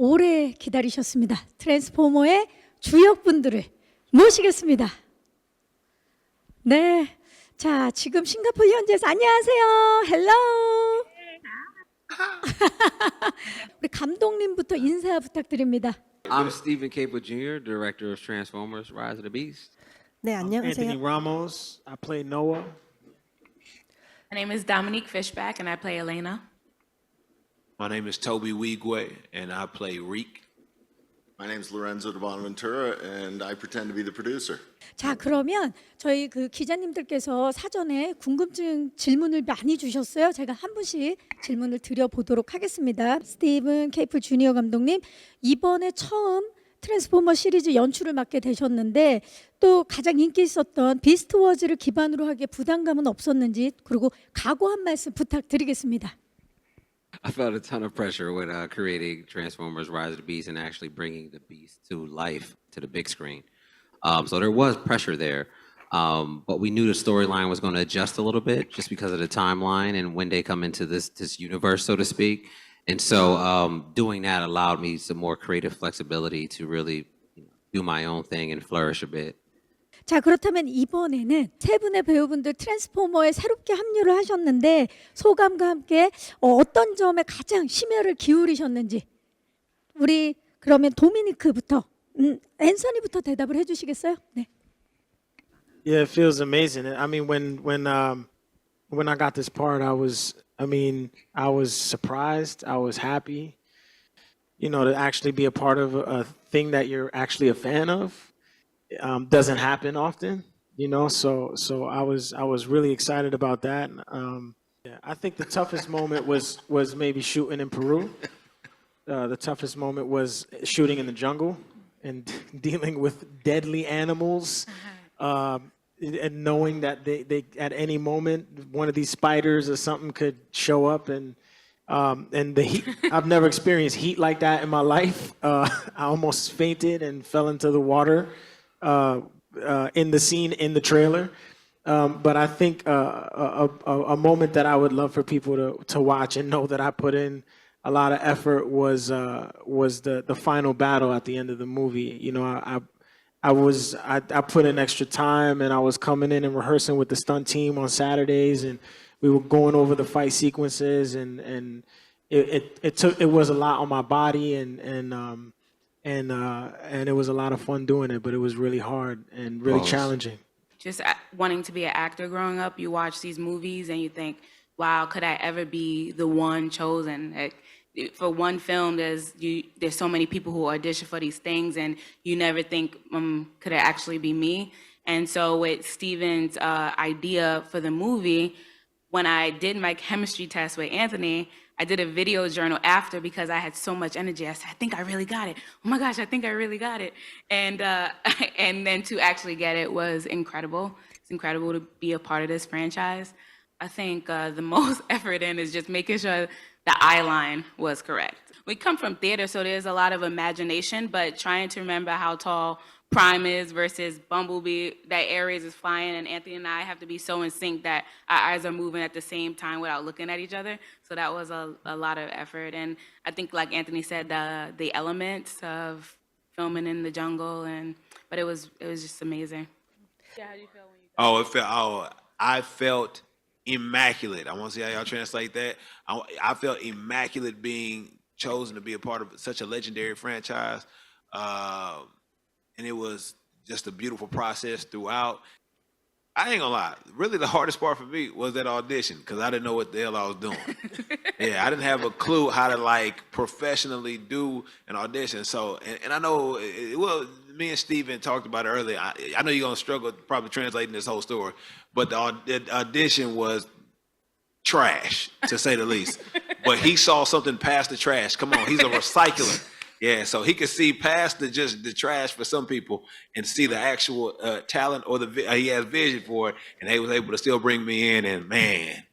오래 기다리셨습니다. 트랜스포머의 주역분들을 모시겠습니다. 네, 자 지금 싱가포르 현지에서 안녕하세요. 헬로. 우리 감독님부터 인사 부탁드립니다. I'm Stephen Caple Jr., director of Transformers: Rise of the Beast. 네, 안녕하세요. Anthony Ramos. I play Noah. My name is Dominique Fishback, and I play Elena. My name is Toby Wigwe, and I play Reek. My name is Lorenzo de Bonaventura, and I pretend to be the producer. 자, 그러면 저희 그 기자님들께서 사전에 궁금증 질문을 많이 주셨어요. 제가 한 분씩 질문을 드려보도록 하겠습니다. 스티븐 케이플 주니어 감독님, 이번에 처음 트랜스포머 시리즈 연출을 맡게 되셨는데 또 가장 인기 있었던 비스트워즈를 기반으로 하기에 부담감은 없었는지, 그리고 각오 한 말씀 부탁드리겠습니다. I felt a ton of pressure when creating Transformers: Rise of the Beast and actually bringing the Beast to life to the big screen. So there was pressure there, but we knew the storyline was going to adjust a little bit just because of the timeline and when they come into this universe, so to speak. And so doing that allowed me some more creative flexibility to really do my own thing and flourish a bit. 자, 그렇다면 이번에는 세 분의 배우분들 트랜스포머에 새롭게 합류를 하셨는데 소감과 함께 어떤 점에 가장 심혈을 기울이셨는지, 우리 그러면 도미니크부터, 앤서니부터 대답을 해주시겠어요? 네. Yeah, it feels amazing. I mean, when I got this part, I was surprised. I was happy, to actually be a part of a thing that you're actually a fan of. Doesn't happen often, So I was really excited about that. Yeah, I think the toughest moment was maybe shooting in Peru. The toughest moment was shooting in the jungle and dealing with deadly animals, and knowing that they at any moment one of these spiders or something could show up, and the heat. I've never experienced heat like that in my life. I almost fainted and fell into the water. In the scene in the trailer, but I think a moment that I would love for people to watch and know that I put in a lot of effort was the final battle at the end of the movie. I put in extra time, and I was coming in and rehearsing with the stunt team on Saturdays, and we were going over the fight sequences, and it was a lot on my body, and it was a lot of fun doing it, but it was really hard and really challenging. Just wanting to be an actor growing up, you watch these movies and you think, wow, could I ever be the one chosen? Like, for one film, there's so many people who audition for these things, and you never think, could it actually be me? And so with Steven's idea for the movie, when I did my chemistry test with Anthony, I did a video journal after because I had so much energy. I said, I think I really got it. Oh my gosh, I think I really got it. And and then to actually get it was incredible. It's incredible to be a part of this franchise. I think the most effort in is just making sure the eye line was correct. We come from theater, so there's a lot of imagination, but trying to remember how tall Prime is versus Bumblebee, that Ares is flying, and Anthony and I have to be so in sync that our eyes are moving at the same time without looking at each other. So that was a lot of effort. And I think, like Anthony said, the elements of filming in the jungle, but it was just amazing. Yeah, how do you feel when you I felt immaculate. I want to see how y'all translate that. I felt immaculate being chosen to be a part of such a legendary franchise. And it was just a beautiful process throughout. I ain't gonna lie, really the hardest part for me was that audition, because I didn't know what the hell I was doing. Yeah, I didn't have a clue how to professionally do an audition. So, and I know, well, me and Steven talked about it earlier. I know you're gonna struggle probably translating this whole story, but the audition was trash, to say the least. But he saw something past the trash. Come on, he's a recycler. Yeah, so he could see past the trash for some people and see the actual talent, or he has vision for it, and he was able to still bring me in. And man,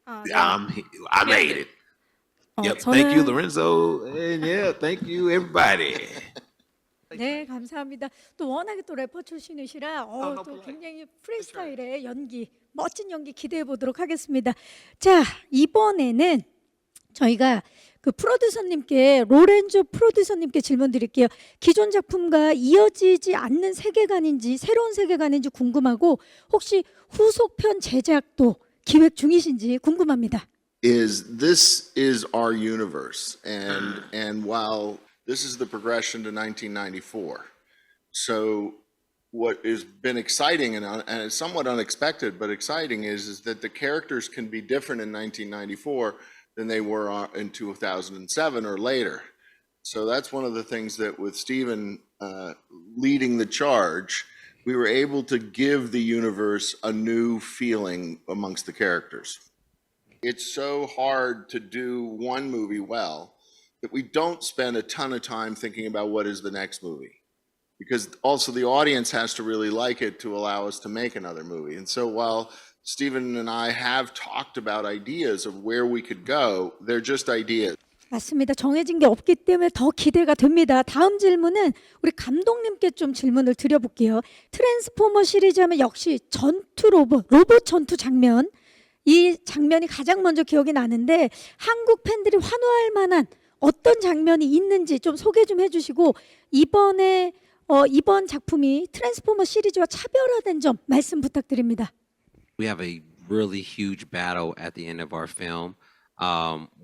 I made it. Yep, thank you, Lorenzo, and yeah, thank you, everybody. 네, 감사합니다. 또 워낙에 또 래퍼 출신이시라 또 굉장히 프리스타일의 연기, 멋진 연기 기대해 보도록 하겠습니다. 자, 이번에는 저희가 그 프로듀서님께 로렌조 프로듀서님께 질문 드릴게요. 기존 작품과 이어지지 않는 세계관인지 새로운 세계관인지 궁금하고 혹시 후속편 제작도 기획 중이신지 궁금합니다. This is our universe, and while this is the progression to 1994, so what has been exciting and somewhat unexpected, but exciting is that the characters can be different in 1994 than they were in 2007 or later. So that's one of the things that with Steven leading the charge, we were able to give the universe a new feeling amongst the characters. It's so hard to do one movie well that we don't spend a ton of time thinking about what is the next movie. Because also the audience has to really like it to allow us to make another movie. And so while Steven and I have talked about ideas of where we could go, they're just ideas. 맞습니다. 정해진 게 없기 때문에 더 기대가 됩니다. 다음 질문은 우리 감독님께 좀 질문을 드려볼게요. 트랜스포머 시리즈 하면 역시 전투 로봇 전투 장면. 이 장면이 가장 먼저 기억이 나는데 한국 팬들이 환호할 만한 어떤 장면이 있는지 좀 소개 좀 해주시고 이번 작품이 트랜스포머 시리즈와 차별화된 점 말씀 부탁드립니다. We have a really huge battle at the end of our film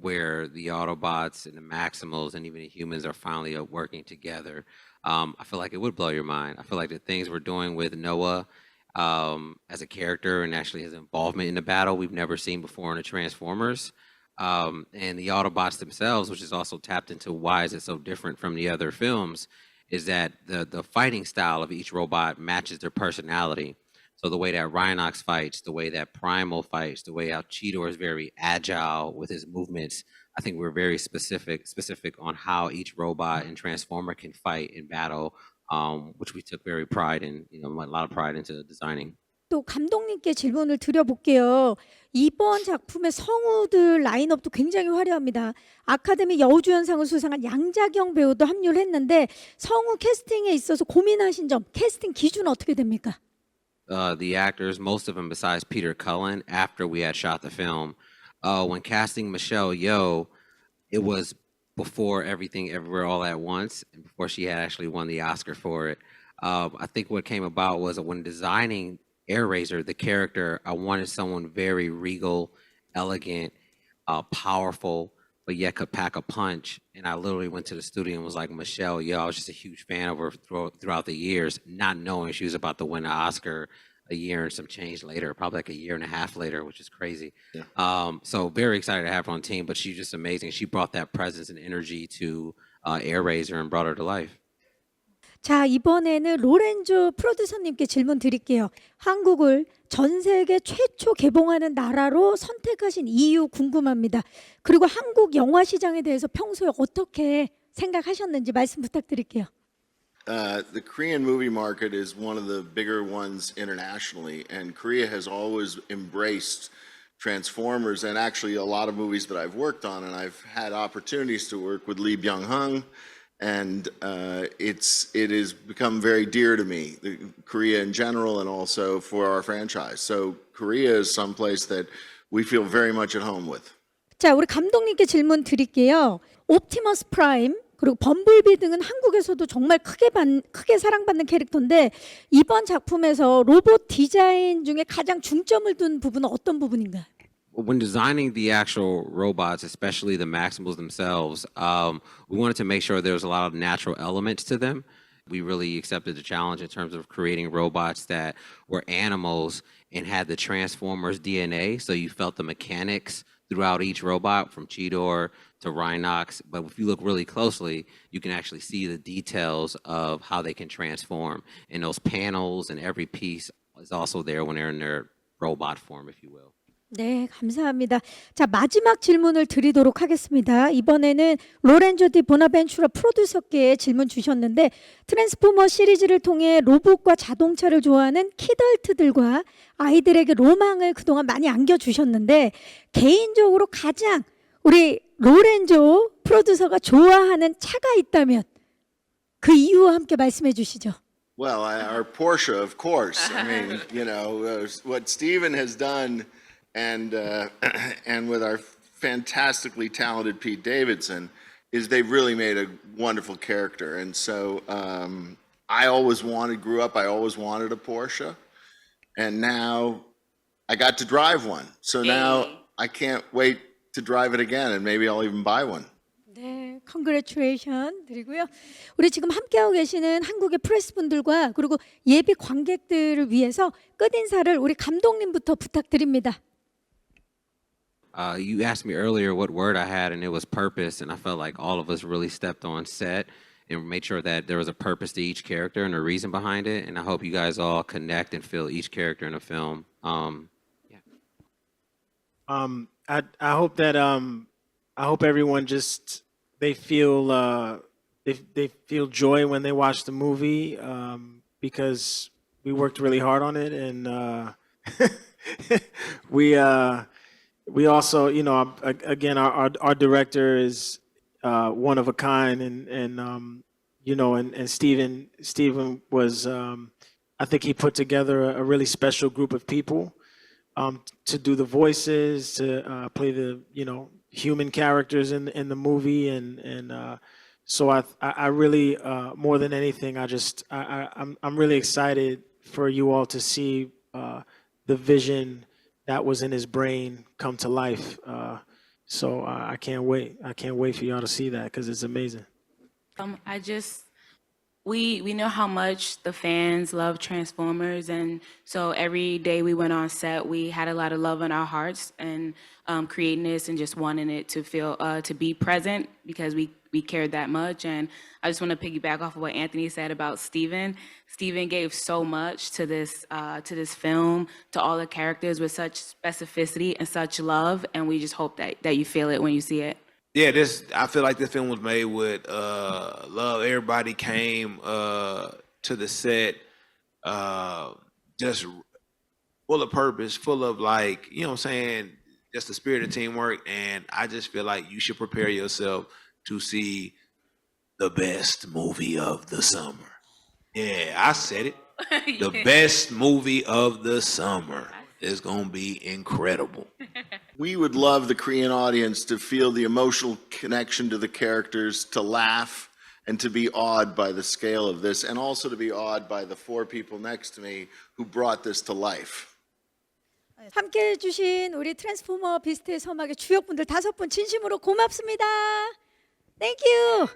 where the Autobots and the Maximals and even the humans are finally working together. I feel like it would blow your mind. I feel like the things we're doing with Noah as a character and actually his involvement in the battle we've never seen before in the Transformers. And the Autobots themselves, which is also tapped into why is it so different from the other films, is that the fighting style of each robot matches their personality. So the way that Rhinox fights, the way that Primal fights, the way how Cheetor is very agile with his movements, I think we're very specific on how each robot and Transformer can fight in battle, which we took very pride in, a lot of pride into designing. 또 감독님께 질문을 드려볼게요. 이번 작품의 성우들 라인업도 굉장히 화려합니다. 아카데미 여우주연상을 수상한 양자경 배우도 합류를 했는데 성우 캐스팅에 있어서 고민하신 점, 캐스팅 기준 어떻게 됩니까? The actors, most of them besides Peter Cullen, after we had shot the film, when casting Michelle Yeoh, it was before Everything Everywhere All at Once, and before she had actually won the Oscar for it. I think what came about was when designing AirRaiser, the character, I wanted someone very regal, elegant, powerful, but yet could pack a punch. And I literally went to the studio and was like, Michelle, I was just a huge fan of her throughout the years, not knowing she was about to win an Oscar a year and some change later, probably like a year and a half later, which is crazy. Yeah. So very excited to have her on the team, but she's just amazing. She brought that presence and energy to AirRaiser and brought her to life. 자, 이번에는 로렌조 프로듀서님께 질문 드릴게요. 한국을 전 세계 최초 개봉하는 나라로 선택하신 이유 궁금합니다. 그리고 한국 영화 시장에 대해서 평소에 어떻게 생각하셨는지 말씀 부탁드릴게요. The Korean movie market is one of the bigger ones internationally, and Korea has always embraced Transformers and actually a lot of movies that I've worked on, and I've had opportunities to work with Lee Byung-hun. And it has become very dear to me, Korea in general, and also for our franchise. So Korea is someplace that we feel very much at home with. 자, 우리 감독님께 질문 드릴게요. 옵티머스 프라임 그리고 범블비 등은 한국에서도 정말 크게 사랑받는 캐릭터인데 이번 작품에서 로봇 디자인 중에 가장 중점을 둔 부분은 어떤 부분인가요? When designing the actual robots, especially the Maximals themselves, we wanted to make sure there was a lot of natural elements to them. We really accepted the challenge in terms of creating robots that were animals and had the Transformers DNA, so you felt the mechanics throughout each robot, from Cheetor to Rhinox. But if you look really closely, you can actually see the details of how they can transform. And those panels and every piece is also there when they're in their robot form, if you will. 네, 감사합니다. 자, 마지막 질문을 드리도록 하겠습니다. 이번에는 로렌조 디 보나벤추라 프로듀서께 질문 주셨는데 트랜스포머 시리즈를 통해 로봇과 자동차를 좋아하는 키덜트들과 아이들에게 로망을 그동안 많이 안겨주셨는데 개인적으로 가장 우리 로렌조 프로듀서가 좋아하는 차가 있다면 그 이유와 함께 말씀해 주시죠. Well, our Porsche, of course. I mean, what Steven has done and with our fantastically talented Pete Davidson is they really made a wonderful character. And so I grew up, I always wanted a Porsche. And now I got to drive one. So now I can't wait to drive it again, and maybe I'll even buy one. 네, congratulation 드리고요. 우리 지금 함께하고 계시는 한국의 프레스분들과 그리고 예비 관객들을 위해서 끝인사를 우리 감독님부터 부탁드립니다. You asked me earlier what word I had, and it was purpose. And I felt like all of us really stepped on set and made sure that there was a purpose to each character and a reason behind it. And I hope you guys all connect and feel each character in the film. I hope that I hope everyone just they feel joy when they watch the movie because we worked really hard on it, and we also, you know, again, our director is one of a kind, and you know, and Steven was I think he put together a really special group of people to do the voices, to play the, you know, human characters in the movie, and so I really more than anything I'm really excited for you all to see the vision that was in his brain come to life. So I can't wait for y'all to see that because it's amazing. We know how much the fans love Transformers, and so every day we went on set, we had a lot of love in our hearts, and creating this and just wanting it to feel to be present because we cared that much. And I just want to piggyback off of what Anthony said about Steven. Steven gave so much to this film, to all the characters with such specificity and such love, and we just hope that you feel it when you see it. Yeah, I feel like this film was made with love. Everybody came to the set just full of purpose, full of, like, you know what I'm saying, just the spirit of teamwork. And I just feel like you should prepare yourself to see the best movie of the summer. Yeah, I said it. The best movie of the summer is going to be incredible. We would love the Korean audience to feel the emotional connection to the characters, to laugh, and to be awed by the scale of this, and also to be awed by the four people next to me who brought this to life. 함께 해주신 우리 트랜스포머 비스트의 서막의 주역분들 5분 진심으로 고맙습니다. Thank you.